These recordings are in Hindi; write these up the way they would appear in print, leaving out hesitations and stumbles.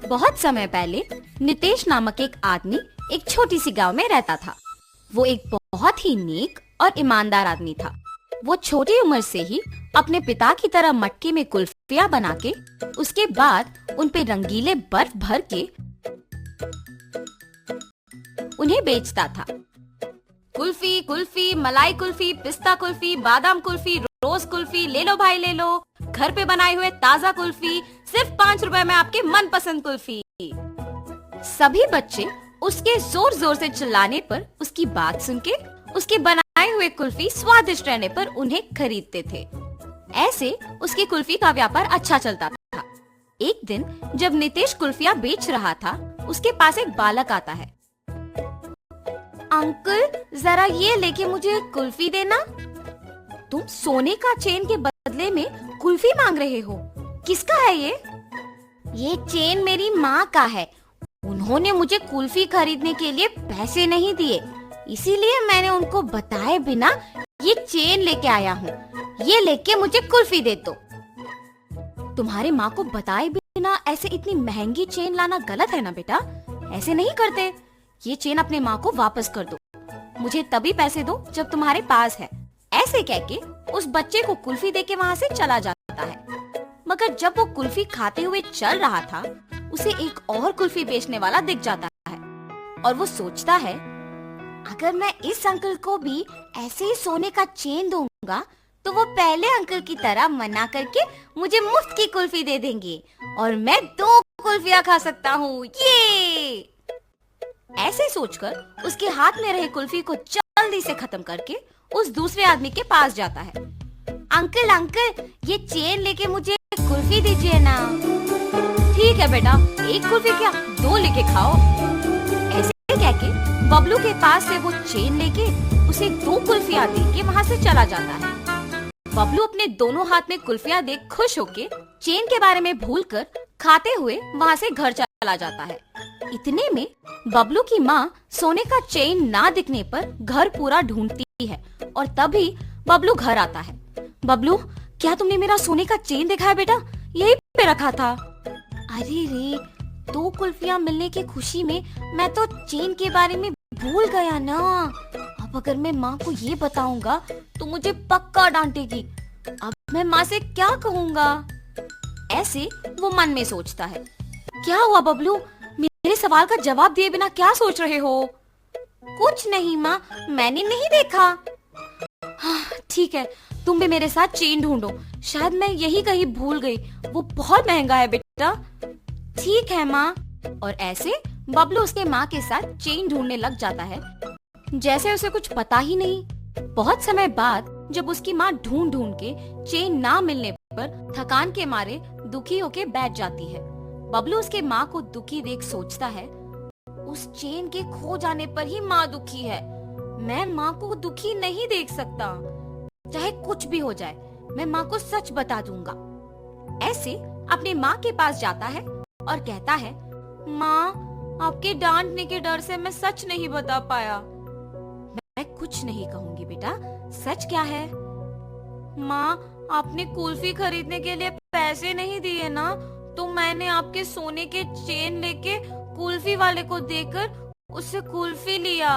बहुत समय पहले नितेश नामक एक आदमी एक छोटी सी गांव में रहता था। वो एक बहुत ही नेक और ईमानदार आदमी था। वो छोटी उम्र से ही अपने पिता की तरह मटके में कुल्फियाँ बना के उसके बाद उन पे रंगीले बर्फ भर के उन्हें बेचता था। कुल्फी कुल्फी, मलाई कुल्फी, पिस्ता कुल्फी, बादाम कुल्फी, रोज कुल्फी, ले लो भाई ले लो, घर पे बनाए हुए ताजा कुल्फी, सिर्फ 5 रुपए में आपकी मनपसंद कुल्फी। सभी बच्चे उसके जोर जोर से चिल्लाने पर, उसकी बात सुन के, उसके बनाए हुए कुल्फी स्वादिष्ट रहने पर उन्हें खरीदते थे। ऐसे उसकी कुल्फी का व्यापार अच्छा चलता था। एक दिन जब नितेश कुल्फियाँ बेच रहा था, उसके पास एक बालक आता है। अंकल, जरा ये लेके मुझे कुल्फी देना। तुम सोने का चेन के बदले में कुल्फी मांग रहे हो? किसका है ये? ये चेन मेरी माँ का है। उन्होंने मुझे कुल्फी खरीदने के लिए पैसे नहीं दिए, इसीलिए मैंने उनको बताए बिना ये चेन लेके आया हूँ। ये लेके मुझे कुल्फी दे दो। तुम्हारे माँ को बताए बिना ऐसे इतनी महंगी चेन लाना गलत है ना बेटा, ऐसे नहीं करते। ये चेन अपने माँ को वापस कर दो। मुझे तभी पैसे दो जब तुम्हारे पास है। ऐसे कह के उस बच्चे को कुल्फी देके वहाँ से चला जाता है। मगर जब वो कुल्फी खाते हुए चल रहा था, उसे एक और कुल्फी बेचने वाला दिख जाता है और वो सोचता है, अगर मैं इस अंकल को भी ऐसे ही सोने का चेन दूंगा तो वो पहले अंकल की तरह मना करके मुझे मुफ्त की कुल्फी दे देंगे और मैं 2 कुल्फियाँ खा सकता हूँ। ये ऐसे सोचकर उसके हाथ में रहे कुल्फी को जल्दी से खत्म करके उस दूसरे आदमी के पास जाता है। अंकल अंकल, ये चेन लेके मुझे कुल्फी दीजिए ना। ठीक है बेटा, 1 कुल्फी क्या 2 लेके खाओ। ऐसे कह के बबलू के पास से वो चेन लेके उसे 2 कुल्फियाँ दे के वहाँ से चला जाता है। बबलू अपने दोनों हाथ में कुल्फियाँ देख खुश होके चेन के बारे में भूलकर खाते हुए वहाँ से घर चला जाता है। इतने में बबलू की माँ सोने का चेन ना दिखने पर घर पूरा ढूंढती है और तभी बबलू घर आता है। बबलू, क्या तुमने मेरा सोने का चेन देखा है बेटा? यही पे रखा था। अरे रे, 2 कुल्फियाँ मिलने की खुशी में मैं तो चेन के बारे में भूल गया ना। अब अगर मैं माँ को ये बताऊंगा तो मुझे पक्का डांटेगी। अब मैं माँ से क्या कहूँगा? ऐसे वो मन में सोचता है। क्या हुआ बबलू, मेरे सवाल का जवाब दिए बिना क्या सोच रहे हो? कुछ नहीं माँ, मैंने नहीं देखा। हाँ, ठीक है, तुम भी मेरे साथ चेन ढूंढो। शायद मैं यही कहीं भूल गई। वो बहुत महंगा है बेटा। ठीक है माँ। और ऐसे बबलू उसके माँ के साथ चेन ढूंढने लग जाता है, जैसे उसे कुछ पता ही नहीं। बहुत समय बाद जब उसकी माँ ढूंढ ढूंढ के चेन ना मिलने पर थकान के मारे दुखी होके बैठ जाती है। बबलू उसके माँ को दुखी देख सोचता है, उस चेन के खो जाने पर ही माँ दुखी है। मैं माँ को दुखी नहीं देख सकता। चाहे कुछ भी हो जाए, मैं माँ को सच बता दूंगा। ऐसे अपने माँ के पास जाता है और कहता है, माँ, आपके डांटने के डर से मैं सच नहीं बता पाया। मैं कुछ नहीं कहूंगी बेटा, सच क्या है? माँ, आपने कुल्फी खरीदने के लिए पैसे नहीं दिए ना, तो मैंने आपके सोने के चेन लेके कुल्फी वाले को देकर उससे कुल्फी लिया।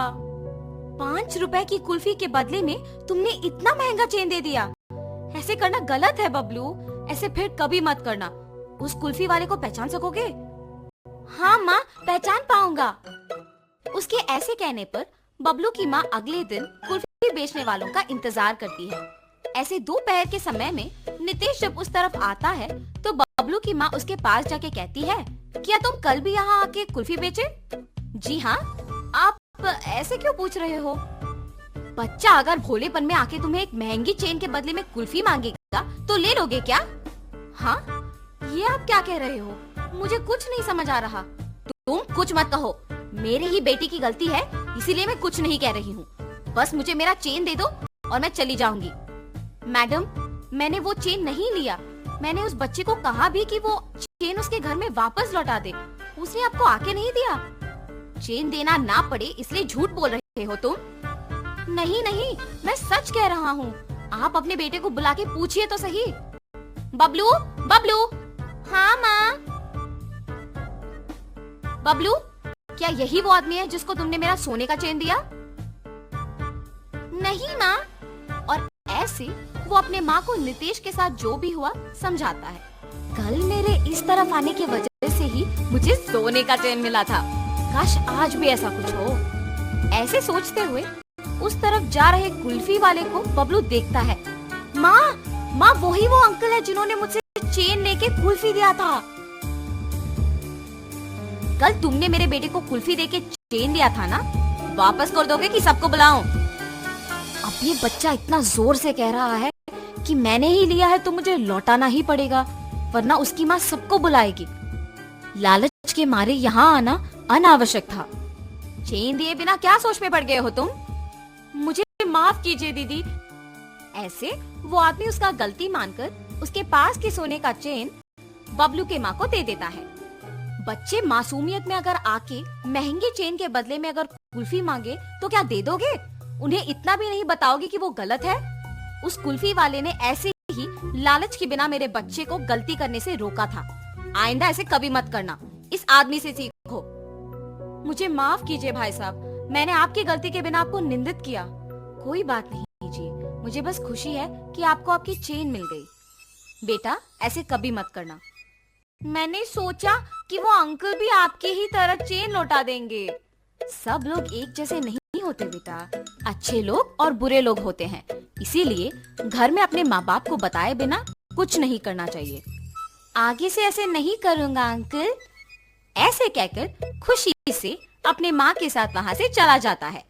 5 रुपए की कुल्फी के बदले में तुमने इतना महंगा चेन दे दिया। ऐसे करना गलत है बबलू, ऐसे फिर कभी मत करना। उस कुल्फी वाले को पहचान सकोगे? हाँ माँ, पहचान पाऊंगा। उसके ऐसे कहने पर बबलू की माँ अगले दिन कुल्फी बेचने वालों का इंतजार करती है। ऐसे दोपहर के समय में नितेश जब उस तरफ आता है तो बबलू की माँ उसके पास जाके कहती है, क्या तुम कल भी यहाँ आके कुल्फी बेचे? जी हाँ। आप ऐसे क्यों पूछ रहे हो? बच्चा अगर भोलेपन में आके तुम्हें एक महंगी चेन के बदले में कुल्फी मांगेगा तो ले लोगे क्या? हाँ, ये आप क्या कह रहे हो? मुझे कुछ नहीं समझ आ रहा। तुम कुछ मत कहो, मेरी ही बेटी की गलती है, इसीलिए मैं कुछ नहीं कह रही हूँ। बस मुझे मेरा चेन दे दो और मैं चली जाऊंगी। मैडम, मैंने वो चेन नहीं लिया। मैंने उस बच्चे को कहा भी कि वो चेन उसके घर में वापस लौटा दे। उसने आपको आके नहीं दिया। चेन देना ना पड़े इसलिए झूठ बोल रहे हो तुम। नहीं नहीं, मैं सच कह रहा हूँ। आप अपने बेटे को बुला के पूछिए तो सही। बबलू, बबलू। हाँ माँ। बबलू, क्या यही वो आदमी है जिसको तुमने मेरा सोने का चेन दिया? नहीं माँ। और ऐसे वो अपने माँ को नितेश के साथ जो भी हुआ समझाता है। कल मेरे इस तरफ आने की वजह से ही मुझे सोने का चेन मिला था। काश आज भी ऐसा कुछ हो। ऐसे सोचते हुए उस तरफ जा रहे कुल्फी वाले को बबलू देखता है। माँ वही वो अंकल है जिन्होंने मुझसे चेन लेके कुल्फी दिया था। कल तुमने मेरे बेटे को कुल्फी देके चेन दिया था ना, वापस कर दोगे कि सबको बुलाऊं? अब ये बच्चा इतना जोर से कह रहा है कि मैंने ही लिया है तो मुझे लौटाना ही पड़ेगा, वरना उसकी माँ सबको बुलाएगी। लालच के मारे यहाँ आना अनावश्यक था। चेन दिए बिना क्या सोच में पड़ गए हो तुम? मुझे माफ कीजिए दीदी। ऐसे वो आदमी उसका गलती मानकर उसके पास के सोने का चेन बबलू के माँ को दे देता है। बच्चे मासूमियत में अगर आके महंगे चेन के बदले में अगर कुल्फी मांगे तो क्या दे दोगे? उन्हें इतना भी नहीं बताओगे कि वो गलत है? उस कुल्फी वाले ने ऐसे ही लालच के बिना मेरे बच्चे को गलती करने से रोका था। आइंदा ऐसे कभी मत करना, इस आदमी से सीखो। मुझे माफ कीजिए भाई साहब, मैंने आपकी गलती के बिना आपको निंदित किया। कोई बात नहीं जी, मुझे बस खुशी है कि आपको आपकी चेन मिल गई। बेटा ऐसे कभी मत करना। मैंने सोचा कि वो अंकल भी आपके ही तरह चेन लौटा देंगे। सब लोग एक जैसे नहीं होते बेटा, अच्छे लोग और बुरे लोग होते हैं। इसीलिए घर में अपने माँ बाप को बताए बिना कुछ नहीं करना चाहिए। आगे से ऐसे नहीं करूँगा अंकल। ऐसे कहकर खुशी से अपने माँ के साथ वहाँ से चला जाता है।